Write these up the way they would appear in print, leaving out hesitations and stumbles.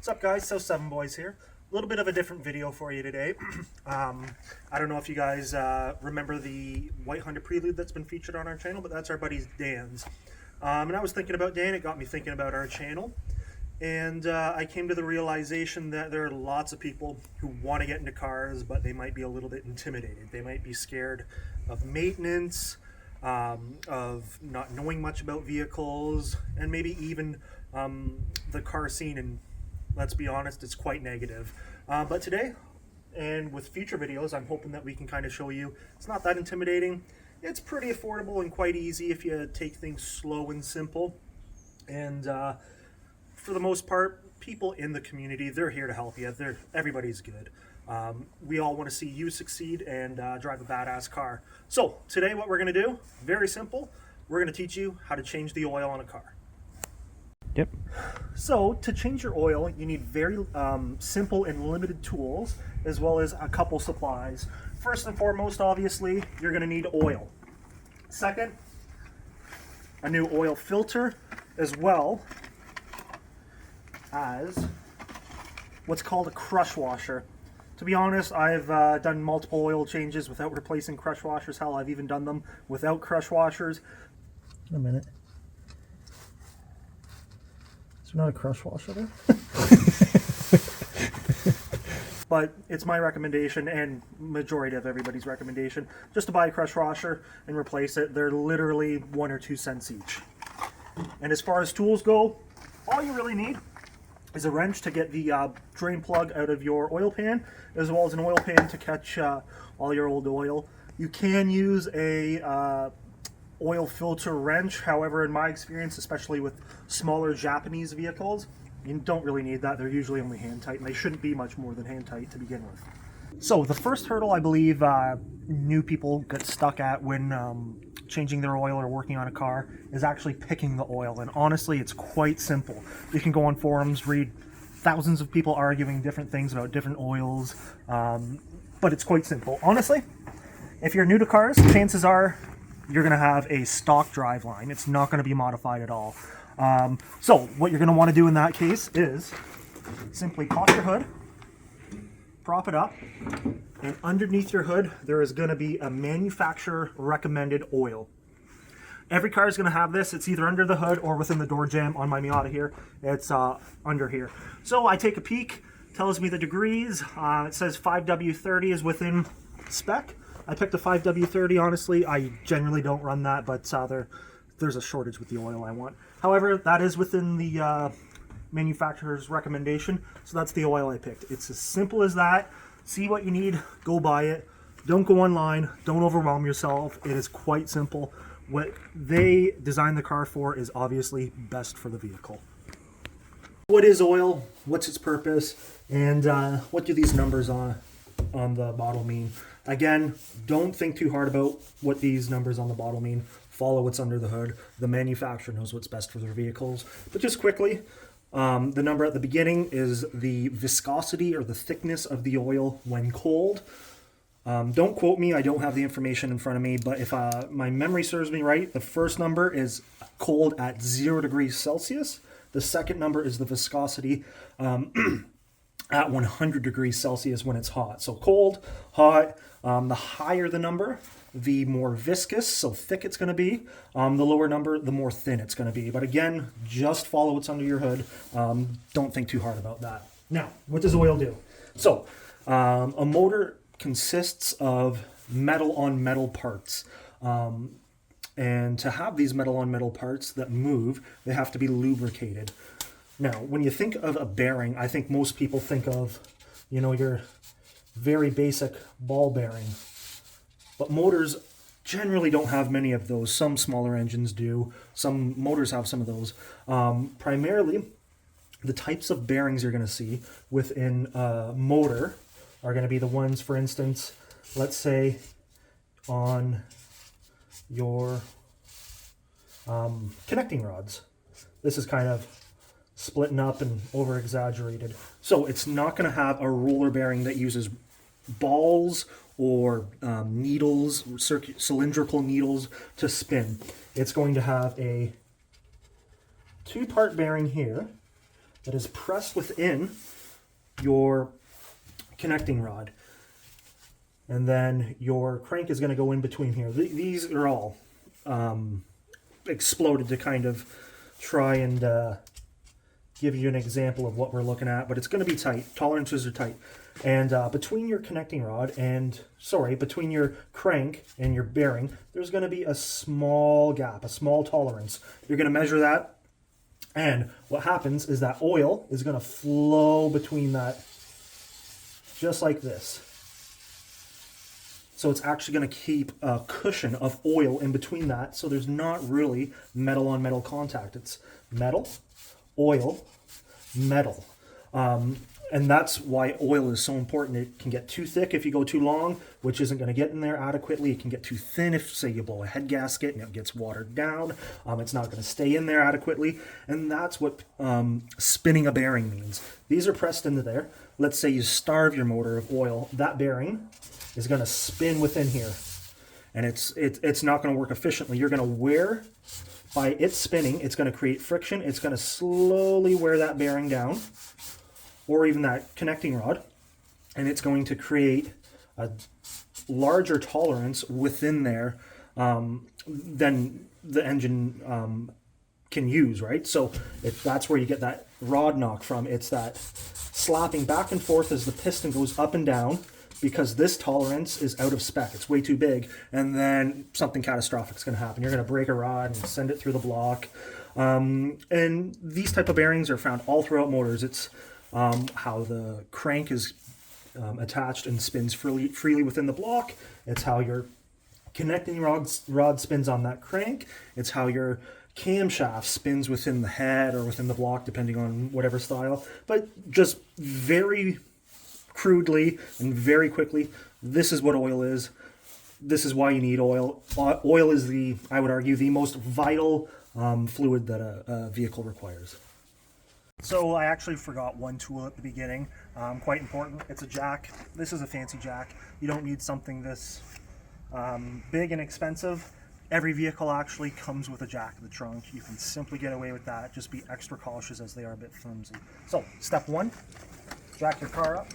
What's up, guys? So 7 Boys here. A little bit of a different video for you today. I don't know if you guys remember the White Honda Prelude that's been featured on our channel, but that's our buddy Dan's. And I was thinking about Dan, it got me thinking about our channel. And I came to the realization that there are lots of people who want to get into cars, but they might be a little bit intimidated. They might be scared of maintenance, of not knowing much about vehicles, and maybe even the car scene. And let's be honest, it's quite negative. But today, and with future videos, I'm hoping that we can kind of show you it's not that intimidating. It's pretty affordable and quite easy if you take things slow and simple. And for the most part, people in the community, they're here to help you. Everybody's good. We all want to see you succeed and drive a badass car. So today what we're going to do, very simple, we're going to teach you how to change the oil on a car. Yep. So to change your oil, you need very simple and limited tools, as well as a couple supplies. First and foremost, obviously, you're going to need oil. Second, a new oil filter, as well as what's called a crush washer. To be honest, I've done multiple oil changes without replacing crush washers. Hell, I've even done them without crush washers. A minute. Is there not a crush washer there? But it's my recommendation, and majority of everybody's recommendation, just to buy a crush washer and replace it. They're literally 1 or 2 cents each. And as far as tools go, all you really need is a wrench to get the drain plug out of your oil pan, as well as an oil pan to catch all your old oil. You can use a oil filter wrench. However, in my experience, especially with smaller Japanese vehicles, you don't really need that. They're usually only hand tight, and they shouldn't be much more than hand tight to begin with. So the first hurdle I believe new people get stuck at when changing their oil or working on a car is actually picking the oil. And honestly, it's quite simple. You can go on forums, read thousands of people arguing different things about different oils, but it's quite simple. Honestly, if you're new to cars, chances are you're going to have a stock driveline. It's not going to be modified at all. So what you're going to want to do in that case is simply pop your hood, prop it up, and underneath your hood there is going to be a manufacturer recommended oil. Every car is going to have this. It's either under the hood or within the door jamb. On my Miata here, it's under here. So I take a peek, tells me the degrees. It says 5W30 is within spec. I picked a 5W30. Honestly, I generally don't run that, but there's a shortage with the oil I want. However, that is within the manufacturer's recommendation, so that's the oil I picked. It's as simple as that. See what you need, go buy it. Don't go online, don't overwhelm yourself. It is quite simple. What they designed the car for is obviously best for the vehicle. What is oil? What's its purpose? And what do these numbers on the bottle mean? Again, don't think too hard about what these numbers on the bottle mean. Follow what's under the hood. The manufacturer knows what's best for their vehicles. But just quickly, the number at the beginning is the viscosity or the thickness of the oil when cold. Don't quote me, I don't have the information in front of me, but if my memory serves me right, the first number is cold at 0 degrees Celsius. The second number is the viscosity at 100 degrees Celsius when it's hot. So cold, hot, the higher the number, the more viscous, so thick it's going to be. The lower number, the more thin it's going to be. But again, just follow what's under your hood. Don't think too hard about that. Now, what does oil do? So, a motor consists of metal-on-metal parts. And to have these metal-on-metal parts that move, they have to be lubricated. Now, when you think of a bearing, I think most people think of, your very basic ball bearing. But motors generally don't have many of those. Some smaller engines do. Some motors have some of those. Primarily, the types of bearings you're going to see within a motor are going to be the ones, for instance, let's say on your connecting rods. This is kind of splitting up and over exaggerated. So it's not going to have a roller bearing that uses balls or needles, cylindrical needles to spin. It's going to have a 2-part bearing here that is pressed within your connecting rod. And then your crank is going to go in between here. These are all exploded to kind of try and give you an example of what we're looking at, but it's going to be tight. Tolerances are tight. And between your connecting rod and, between your crank and your bearing, there's going to be a small gap, a small tolerance. You're going to measure that, and what happens is that oil is going to flow between that, just like this. So it's actually going to keep a cushion of oil in between that, so there's not really metal on metal contact. It's metal, oil, metal. And that's why oil is so important. It can get too thick if you go too long, which isn't going to get in there adequately. It can get too thin if, say, you blow a head gasket and it gets watered down. It's not going to stay in there adequately. And that's what spinning a bearing means. These are pressed into there. Let's say you starve your motor of oil. That bearing is going to spin within here. And it's not going to work efficiently. You're going to wear, by it spinning, it's going to create friction. It's going to slowly wear that bearing down, or even that connecting rod, and it's going to create a larger tolerance within there than the engine can use, right? So that's where you get that rod knock from. It's that slapping back and forth as the piston goes up and down, because this tolerance is out of spec. It's way too big, and then something catastrophic is going to happen. You're going to break a rod and send it through the block. And these type of bearings are found all throughout motors. It's how the crank is attached and spins freely within the block. It's how your connecting rod spins on that crank. It's how your camshaft spins within the head or within the block, depending on whatever style. But just very crudely and very quickly, this is what oil is. This is why you need oil. Oil is I would argue, the most vital fluid that a vehicle requires. So I actually forgot one tool at the beginning, quite important. It's a jack. This is a fancy jack. You don't need something this big and expensive. Every vehicle actually comes with a jack in the trunk. You can simply get away with that. Just be extra cautious, as they are a bit flimsy. So step one, jack your car up.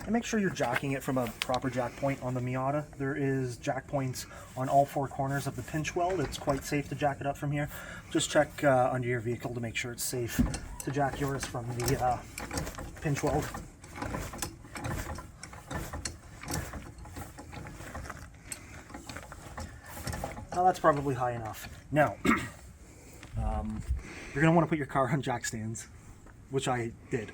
And make sure you're jacking it from a proper jack point on the Miata. There is jack points on all four corners of the pinch weld. It's quite safe to jack it up from here. Just check under your vehicle to make sure it's safe to jack yours from the pinch weld. Now that's probably high enough. Now, you're going to want to put your car on jack stands, which I did.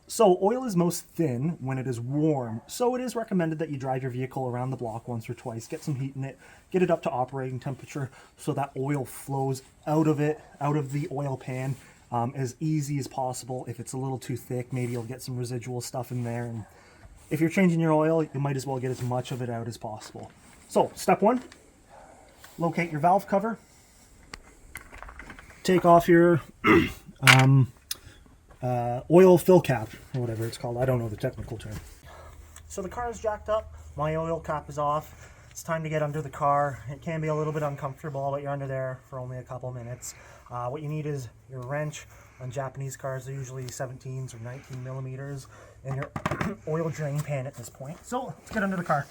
So oil is most thin when it is warm, so it is recommended that you drive your vehicle around the block once or twice, get some heat in it, get it up to operating temperature so that oil flows out of the oil pan as easy as possible. If it's a little too thick, maybe you'll get some residual stuff in there. And if you're changing your oil, you might as well get as much of it out as possible. So step one, locate your valve cover, take off your oil fill cap, or whatever it's called. I don't know the technical term. So the car is jacked up, my oil cap is off. It's time to get under the car. It can be a little bit uncomfortable, but you're under there for only a couple minutes. What you need is your wrench. On Japanese cars, they're usually 17s or 19 millimeters, and your oil drain pan at this point. So let's get under the car.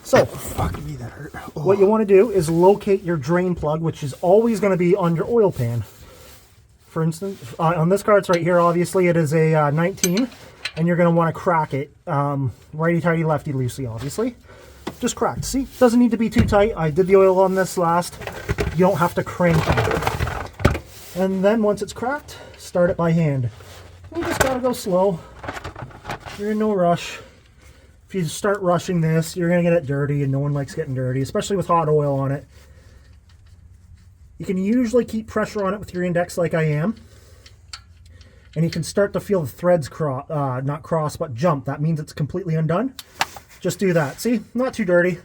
So, Fucking me, that hurt. Oh. What you want to do is locate your drain plug, which is always going to be on your oil pan. For instance, on this car, it's right here. Obviously, it is a 19, and you're going to want to crack it righty-tighty, lefty-loosey, obviously. Just cracked. See, doesn't need to be too tight. I did the oil on this last. You don't have to crank it. And then once it's cracked, start it by hand. You just got to go slow. You're in no rush. If you start rushing this, you're going to get it dirty, and no one likes getting dirty, especially with hot oil on it. You can usually keep pressure on it with your index like I am. And you can start to feel the threads not cross, but jump. That means it's completely undone. Just do that. See? Not too dirty.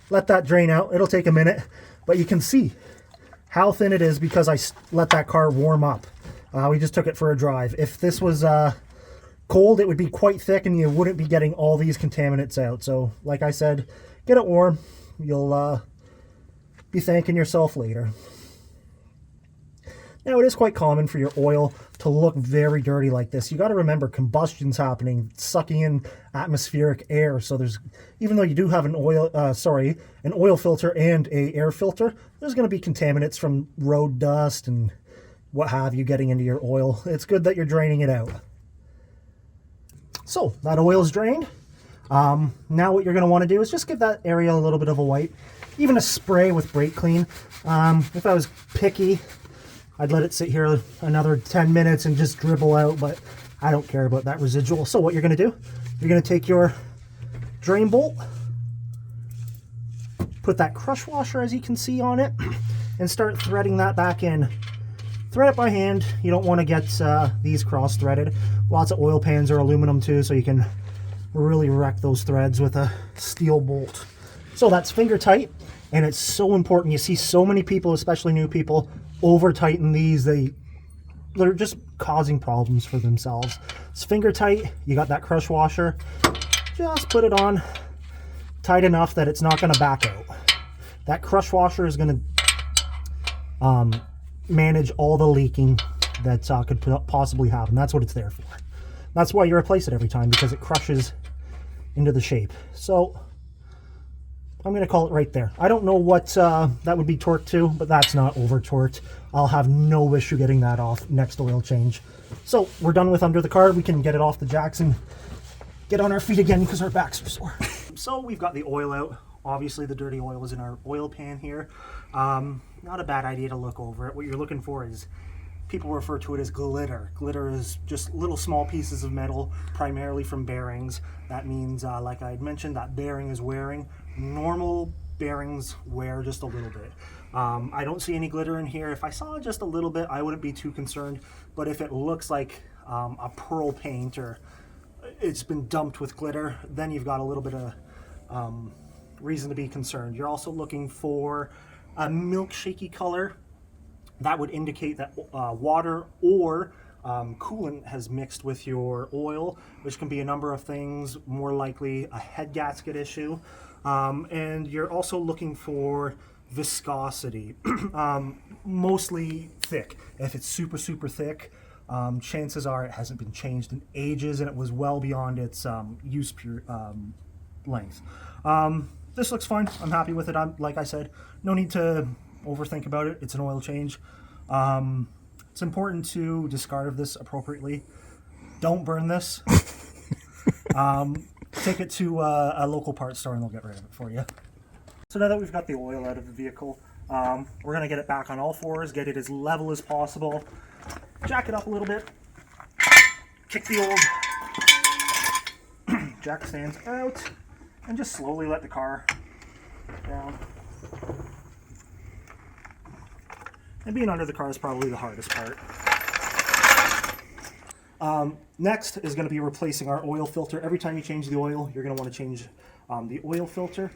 Let that drain out. It'll take a minute. But you can see how thin it is because I let that car warm up. We just took it for a drive. If this was cold, it would be quite thick and you wouldn't be getting all these contaminants out. So, like I said, get it warm. You'll be thanking yourself later. Now, it is quite common for your oil to look very dirty like this. You got to remember, combustion's happening, sucking in atmospheric air. So there's, even though you do have an oil filter and a air filter, there's going to be contaminants from road dust and what have you getting into your oil. It's good that you're draining it out. So that oil is drained. Now what you're going to want to do is just give that area a little bit of a wipe, even a spray with brake clean. If I was picky, I'd let it sit here another 10 minutes and just dribble out, but I don't care about that residual. So what you're going to do, you're going to take your drain bolt, put that crush washer, as you can see, on it, and start threading that back in. Thread it by hand. You don't want to get these cross-threaded. Lots of oil pans are aluminum too, so you can really wreck those threads with a steel bolt. So that's finger tight, and it's so important. You see so many people, especially new people, over tighten these. They're just causing problems for themselves. It's finger tight. You got that crush washer. Just put it on tight enough that it's not going to back out. That crush washer is going to manage all the leaking that could possibly happen. That's what it's there for. That's why you replace it every time, because it crushes into the shape. So I'm going to call it right there. I don't know what that would be torqued to, but that's not over torqued. I'll have no issue getting that off next oil change. So we're done with under the car. We can get it off the jacks and get on our feet again because our backs are sore. So we've got the oil out. Obviously the dirty oil is in our oil pan here. Not a bad idea to look over it. What you're looking for is, people refer to it as glitter. Glitter is just little small pieces of metal, primarily from bearings. That means, like I had mentioned, that bearing is wearing. Normal bearings wear just a little bit. I don't see any glitter in here. If I saw just a little bit, I wouldn't be too concerned. But if it looks like a pearl paint, or it's been dumped with glitter, then you've got a little bit of reason to be concerned. You're also looking for a milkshakey color. That would indicate that water or coolant has mixed with your oil, which can be a number of things, more likely a head gasket issue. And you're also looking for viscosity, mostly thick. If it's super, super thick, chances are it hasn't been changed in ages and it was well beyond its use length. This looks fine. I'm happy with it. Like I said, no need to overthink about it. It's an oil change. It's important to discard this appropriately. Don't burn this. Take it to a local parts store and they'll get rid of it for you. So now that we've got the oil out of the vehicle, we're going to get it back on all fours, get it as level as possible, jack it up a little bit, kick the old jack stands out, and just slowly let the car down. And being under the car is probably the hardest part. Next is going to be replacing our oil filter. Every time you change the oil, you're going to want to change the oil filter.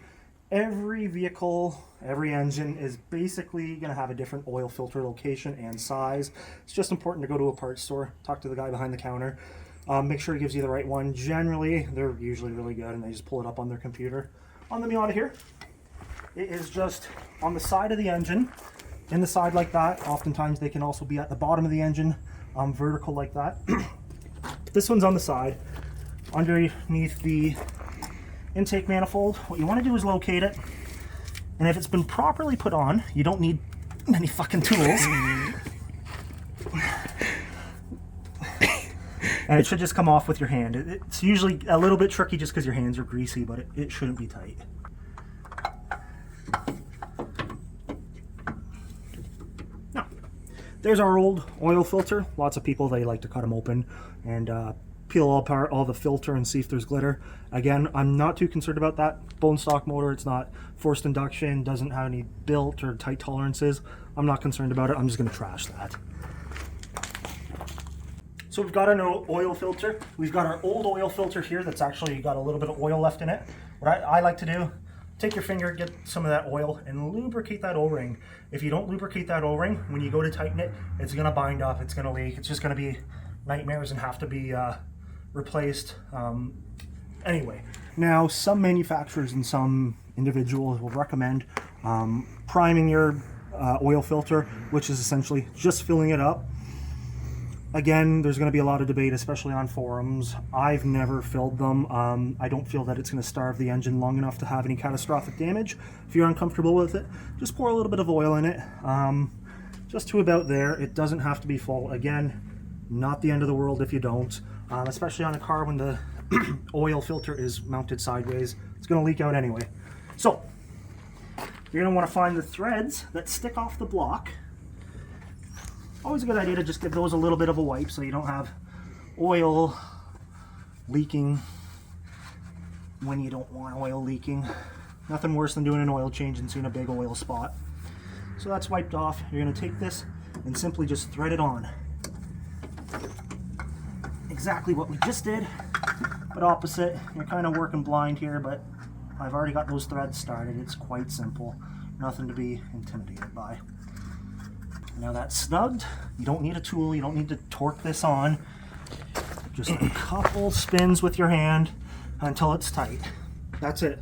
Every vehicle, every engine is basically going to have a different oil filter location and size. It's just important to go to a parts store, talk to the guy behind the counter, make sure he gives you the right one. Generally, they're usually really good and they just pull it up on their computer. On the Miata here, it is just on the side of the engine, in the side like that. Oftentimes they can also be at the bottom of the engine, vertical like that. This one's on the side, underneath the intake manifold. What you want to do is locate it, and if it's been properly put on, you don't need many fucking tools. And it should just come off with your hand. It's usually a little bit tricky just because your hands are greasy, but it shouldn't be tight. Now, there's our old oil filter. Lots of people, they like to cut them open and peel apart all the filter and see if there's glitter. Again, I'm not too concerned about that. Bone stock motor, it's not forced induction, doesn't have any built or tight tolerances. I'm not concerned about it. I'm just going to trash that. So we've got an oil filter. We've got our old oil filter here that's actually got a little bit of oil left in it. What I like to do, take your finger, get some of that oil, and lubricate that O-ring. If you don't lubricate that O-ring, when you go to tighten it, it's going to bind up, it's going to leak, it's just going to be nightmares and have to be replaced. Anyway, now some manufacturers and some individuals will recommend priming your oil filter, which is essentially just filling it up. Again, there's going to be a lot of debate, especially on forums. I've never filled them. I don't feel that it's going to starve the engine long enough to have any catastrophic damage. If you're uncomfortable with it, just pour a little bit of oil in it. Just to about there. It doesn't have to be full. Again, not the end of the world if you don't. Especially on a car when the oil filter is mounted sideways. It's going to leak out anyway. So, you're going to want to find the threads that stick off the block. Always a good idea to just give those a little bit of a wipe so you don't have oil leaking when you don't want oil leaking. Nothing worse than doing an oil change and seeing a big oil spot. So that's wiped off. You're going to take this and simply just thread it on. Exactly what we just did, but opposite. You're kind of working blind here, but I've already got those threads started. It's quite simple. Nothing to be intimidated by. Now that's snugged. You don't need a tool. You don't need to torque this on. Just a couple spins with your hand until it's tight. That's it.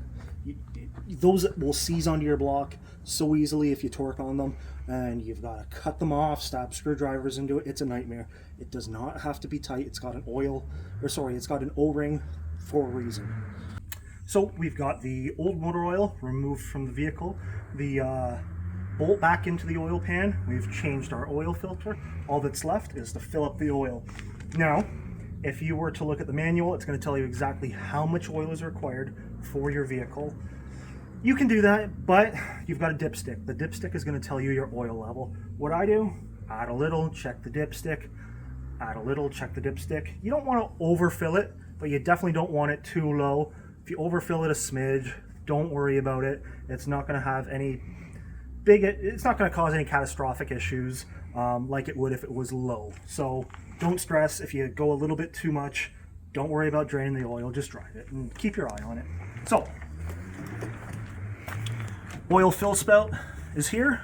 Those will seize onto your block so easily if you torque on them, and you've got to cut them off, stab screwdrivers into it. It's a nightmare. It does not have to be tight. It's got an it's got an O-ring for a reason. So we've got the old motor oil removed from the vehicle. The bolt back into the oil pan. We've changed our oil filter. All that's left is to fill up the oil. Now, if you were to look at the manual, it's going to tell you exactly how much oil is required for your vehicle. You can do that, but you've got a dipstick. The dipstick is going to tell you your oil level. What I do, add a little, check the dipstick, add a little, check the dipstick. You don't want to overfill it, but you definitely don't want it too low. If you overfill it a smidge, don't worry about it. It's not going to have any it's not going to cause any catastrophic issues like it would if it was low. So don't stress if you go a little bit too much. Don't worry about draining the oil. Just drive it and keep your eye on it. So oil fill spout is here.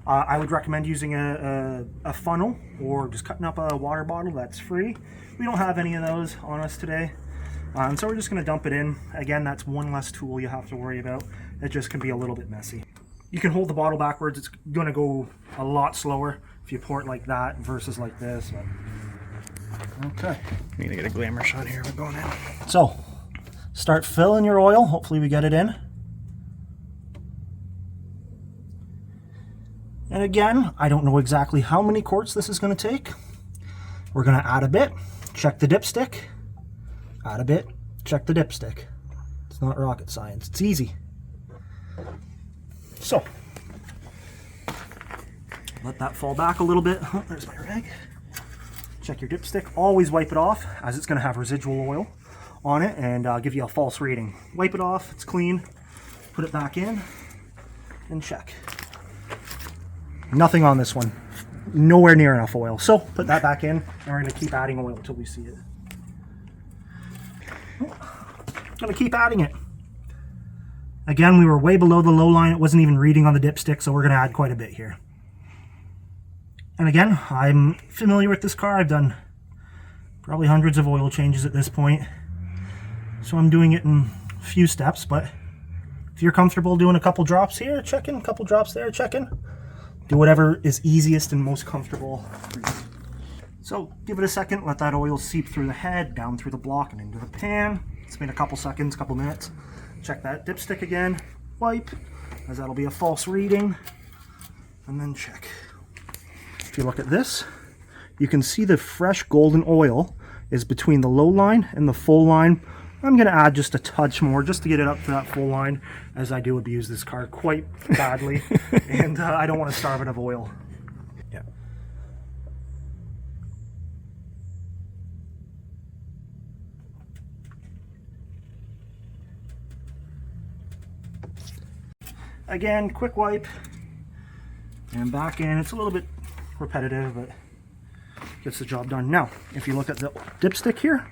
I would recommend using a funnel or just cutting up a water bottle. That's free. We don't have any of those on us today. So we're just going to dump it in. Again, that's one less tool you have to worry about. It just can be a little bit messy. You can hold the bottle backwards. It's going to go a lot slower if you pour it like that versus like this. But... okay. Need to get a glamour shot here. We're going in. So, start filling your oil. Hopefully we get it in. And again, I don't know exactly how many quarts this is going to take. We're going to add a bit, check the dipstick, add a bit, check the dipstick. It's not rocket science. It's easy. So, let that fall back a little bit. Oh, there's my rag. Check your dipstick. Always wipe it off, as it's going to have residual oil on it and give you a false reading. Wipe it off. It's clean. Put it back in and check. Nothing on this one. Nowhere near enough oil. So, put that back in, and we're going to keep adding oil until we see it. Going to keep adding it. Again, we were way below the low line. It wasn't even reading on the dipstick, so we're going to add quite a bit here. And again, I'm familiar with this car. I've done probably hundreds of oil changes at this point. So I'm doing it in a few steps, but if you're comfortable doing a couple drops here, check in, a couple drops there, check in. Do whatever is easiest and most comfortable for you. So give it a second, let that oil seep through the head, down through the block and into the pan. It's been a couple seconds, couple minutes. Check that dipstick again, wipe, as that'll be a false reading, and then check. If you look at this, you can see the fresh golden oil is between the low line and the full line. I'm going to add just a touch more just to get it up to that full line, as I do abuse this car quite badly, and I don't want to starve it of oil. Yeah. Again, quick wipe and back in. It's a little bit repetitive, but gets the job done. Now, if you look at the dipstick here,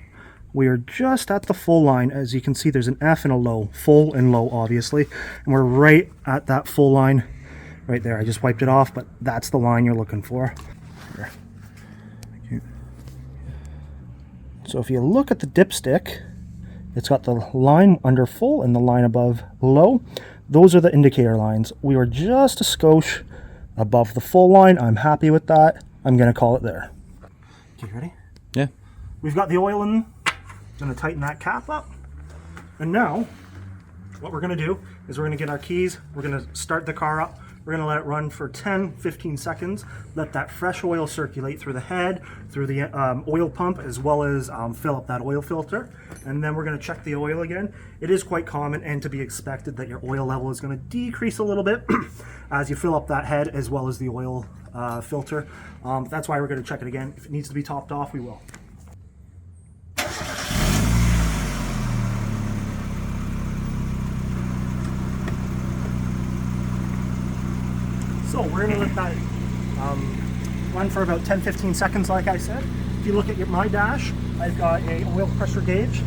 we are just at the full line. As you can see, there's an F and a low, full and low, obviously, and we're right at that full line right there. I just wiped it off, but that's the line you're looking for. Here. Thank you. So if you look at the dipstick, it's got the line under full and the line above low. those are the indicator lines. We were just a skosh above the full line. I'm happy with that. I'm going to call it there. Okay, ready? Yeah. We've got the oil in. Going to tighten that cap up. And now, what we're going to do is we're going to get our keys. We're going to start the car up. We're going to let it run for 10-15 seconds. Let that fresh oil circulate through the head, through the oil pump, as well as fill up that oil filter. And then we're going to check the oil again. It is quite common and to be expected that your oil level is going to decrease a little bit as you fill up that head as well as the oil filter. That's why we're going to check it again. If it needs to be topped off, we will. So we're going to let that run for about 10-15 seconds, like I said. If you look at my dash, I've got a oil pressure gauge.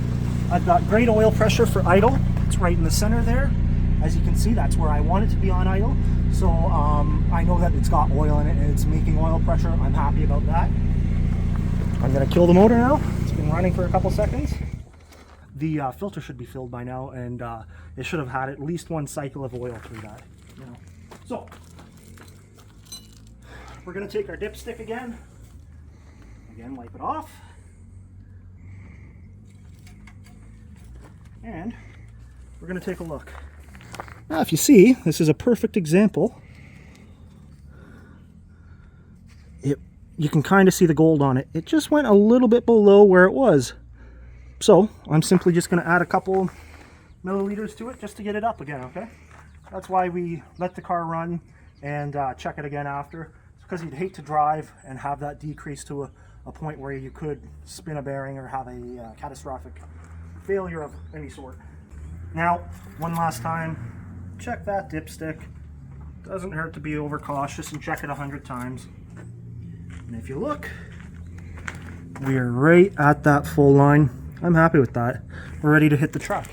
I've got great oil pressure for idle. It's right in the center there. As you can see, that's where I want it to be on idle. So I know that it's got oil in it and it's making oil pressure. I'm happy about that. I'm going to kill the motor now. It's been running for a couple seconds. The filter should be filled by now, and it should have had at least one cycle of oil through that. You know. So we're going to take our dipstick again. Again, wipe it off. And we're going to take a look. Now, if you see, this is a perfect example. You can kind of see the gold on it. It just went a little bit below where it was. So I'm simply just going to add a couple milliliters to it just to get it up again, okay? That's why we let the car run and check it again after. Because you'd hate to drive and have that decrease to a point where you could spin a bearing or have a catastrophic failure of any sort. Now, one last time, check that dipstick. Doesn't hurt to be overcautious and check it 100 times. And if you look, we are right at that full line. I'm happy with that. We're ready to hit the truck.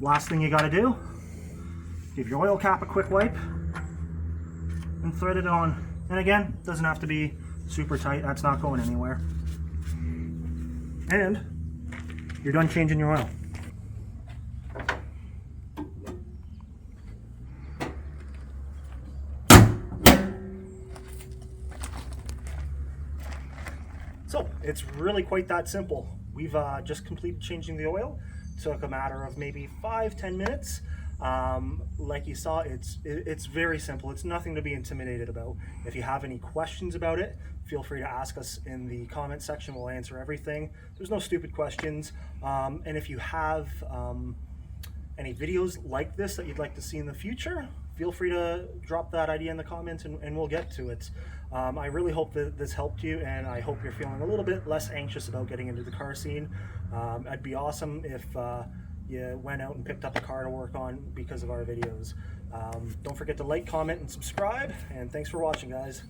Last thing you got to do, give your oil cap a quick wipe and thread it on. And again, doesn't have to be super tight. That's not going anywhere. And you're done changing your oil. So it's really quite that simple. We've just completed changing the oil. Took a matter of maybe 5-10 minutes. Like you saw, it's very simple. It's nothing to be intimidated about. If you have any questions about it, feel free to ask us in the comment section. We'll answer everything. There's no stupid questions. And if you have any videos like this that you'd like to see in the future, feel free to drop that idea in the comments and we'll get to it. I really hope that this helped you, and I hope you're feeling a little bit less anxious about getting into the car scene. It'd be awesome if you went out and picked up a car to work on because of our videos. Don't forget to like, comment, and subscribe, and thanks for watching, guys.